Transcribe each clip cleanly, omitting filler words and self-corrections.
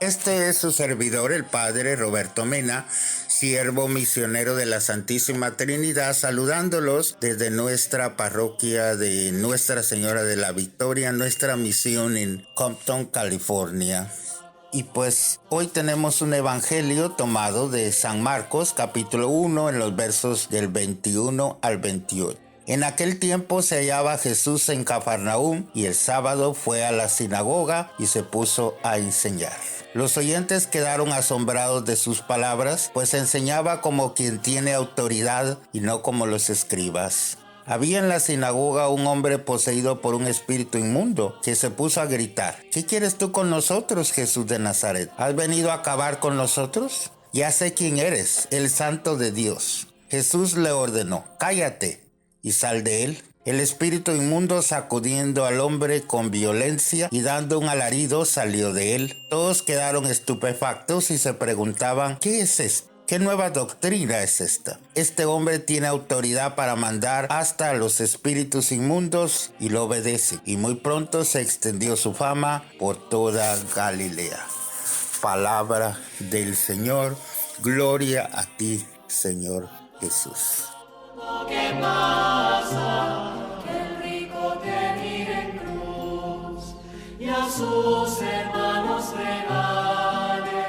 Este es su servidor, el Padre Roberto Mena, siervo misionero de la Santísima Trinidad, saludándolos desde nuestra parroquia de Nuestra Señora de la Victoria, nuestra misión en Compton, California. Y pues hoy tenemos un evangelio tomado de San Marcos, capítulo 1, en los versos del 21 al 28. En aquel tiempo se hallaba Jesús en Cafarnaúm y el sábado fue a la sinagoga y se puso a enseñar. Los oyentes quedaron asombrados de sus palabras, pues enseñaba como quien tiene autoridad y no como los escribas. Había en la sinagoga un hombre poseído por un espíritu inmundo que se puso a gritar: ¿Qué quieres tú con nosotros, Jesús de Nazaret? ¿Has venido a acabar con nosotros? Ya sé quién eres, el Santo de Dios. Jesús le ordenó: cállate y sal de él. El espíritu inmundo, sacudiendo al hombre con violencia y dando un alarido, salió de él. Todos quedaron estupefactos y se preguntaban: ¿qué es esto? ¿Qué nueva doctrina es esta? Este hombre tiene autoridad para mandar hasta a los espíritus inmundos y lo obedece. Y muy pronto se extendió su fama por toda Galilea. Palabra del Señor. Gloria a ti, Señor Jesús. ¿Qué pasa? Que el rico te mire en cruz y a sus hermanos regale,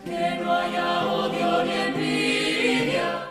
que no haya odio ni envidia.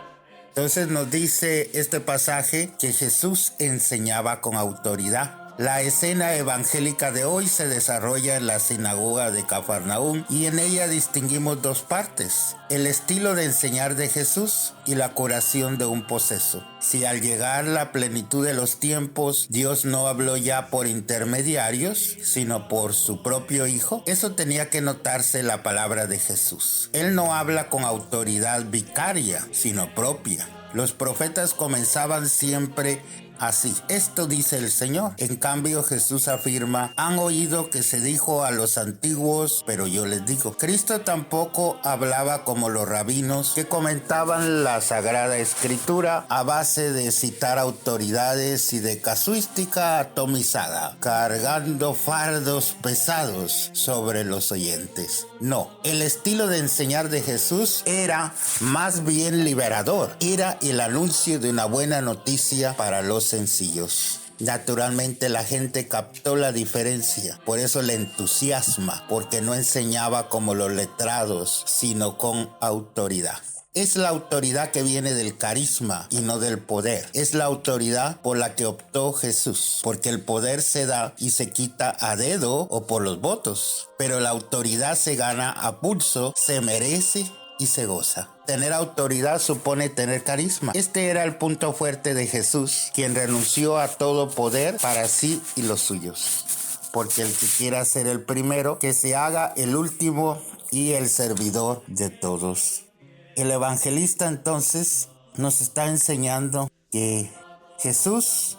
Entonces nos dice este pasaje que Jesús enseñaba con autoridad. La escena evangélica de hoy se desarrolla en la sinagoga de Cafarnaúm y en ella distinguimos dos partes: el estilo de enseñar de Jesús y la curación de un poseso. Si al llegar la plenitud de los tiempos Dios no habló ya por intermediarios, sino por su propio Hijo, eso tenía que notarse en la palabra de Jesús. Él no habla con autoridad vicaria, sino propia. Los profetas comenzaban siempre así: esto dice el Señor. En cambio, Jesús afirma: han oído que se dijo a los antiguos, pero yo les digo. Cristo tampoco hablaba como los rabinos, que comentaban la Sagrada Escritura a base de citar autoridades y de casuística atomizada, cargando fardos pesados sobre los oyentes. No, el estilo de enseñar de Jesús era más bien liberador. Era el anuncio de una buena noticia para los sencillos. Naturalmente la gente captó la diferencia, por eso le entusiasma, porque no enseñaba como los letrados, sino con autoridad. Es la autoridad que viene del carisma y no del poder. Es la autoridad por la que optó Jesús, porque el poder se da y se quita a dedo o por los votos, pero la autoridad se gana a pulso, se merece y se goza. Tener autoridad supone tener carisma. Este era el punto fuerte de Jesús, quien renunció a todo poder para sí y los suyos. Porque el que quiera ser el primero, que se haga el último y el servidor de todos. El evangelista entonces nos está enseñando que Jesús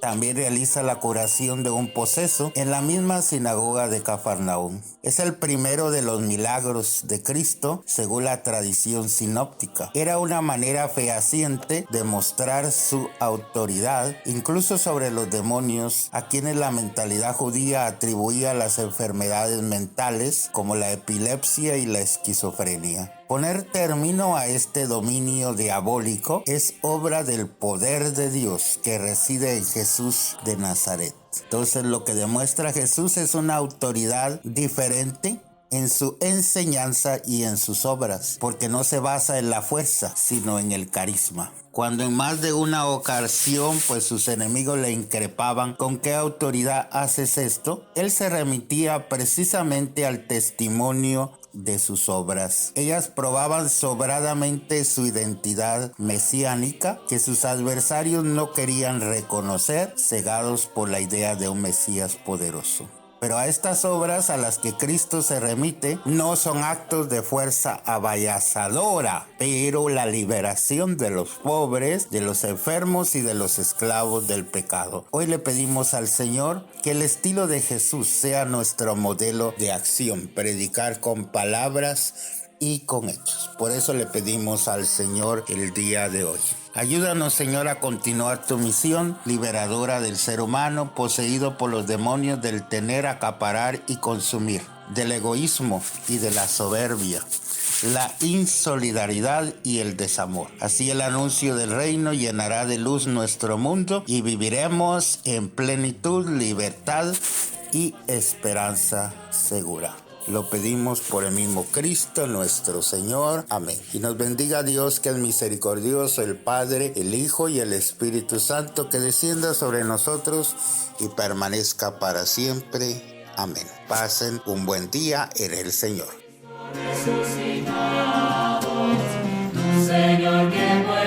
también realiza la curación de un poseso en la misma sinagoga de Cafarnaúm. Es el primero de los milagros de Cristo según la tradición sinóptica. Era una manera fehaciente de mostrar su autoridad, incluso sobre los demonios, a quienes la mentalidad judía atribuía las enfermedades mentales como la epilepsia y la esquizofrenia. Poner término a este dominio diabólico es obra del poder de Dios que reside en Jesús de Nazaret. Entonces lo que demuestra Jesús es una autoridad diferente en su enseñanza y en sus obras, porque no se basa en la fuerza, sino en el carisma. Cuando en más de una ocasión, pues sus enemigos le increpaban: ¿con qué autoridad haces esto?, él se remitía precisamente al testimonio de sus obras. Ellas probaban sobradamente su identidad mesiánica, que sus adversarios no querían reconocer, cegados por la idea de un Mesías poderoso. Pero a estas obras a las que Cristo se remite no son actos de fuerza avallazadora, pero la liberación de los pobres, de los enfermos y de los esclavos del pecado. Hoy le pedimos al Señor que el estilo de Jesús sea nuestro modelo de acción, predicar con palabras y con hechos. Por eso le pedimos al Señor el día de hoy. Ayúdanos, Señor, a continuar tu misión liberadora del ser humano poseído por los demonios del tener, acaparar y consumir, del egoísmo y de la soberbia, la insolidaridad y el desamor. Así el anuncio del reino llenará de luz nuestro mundo y viviremos en plenitud, libertad y esperanza segura. Lo pedimos por el mismo Cristo nuestro Señor. Amén. Y nos bendiga Dios, que es misericordioso, el Padre, el Hijo y el Espíritu Santo, que descienda sobre nosotros y permanezca para siempre. Amén. Pasen un buen día en el Señor. Resucitados, tu Señor que muere.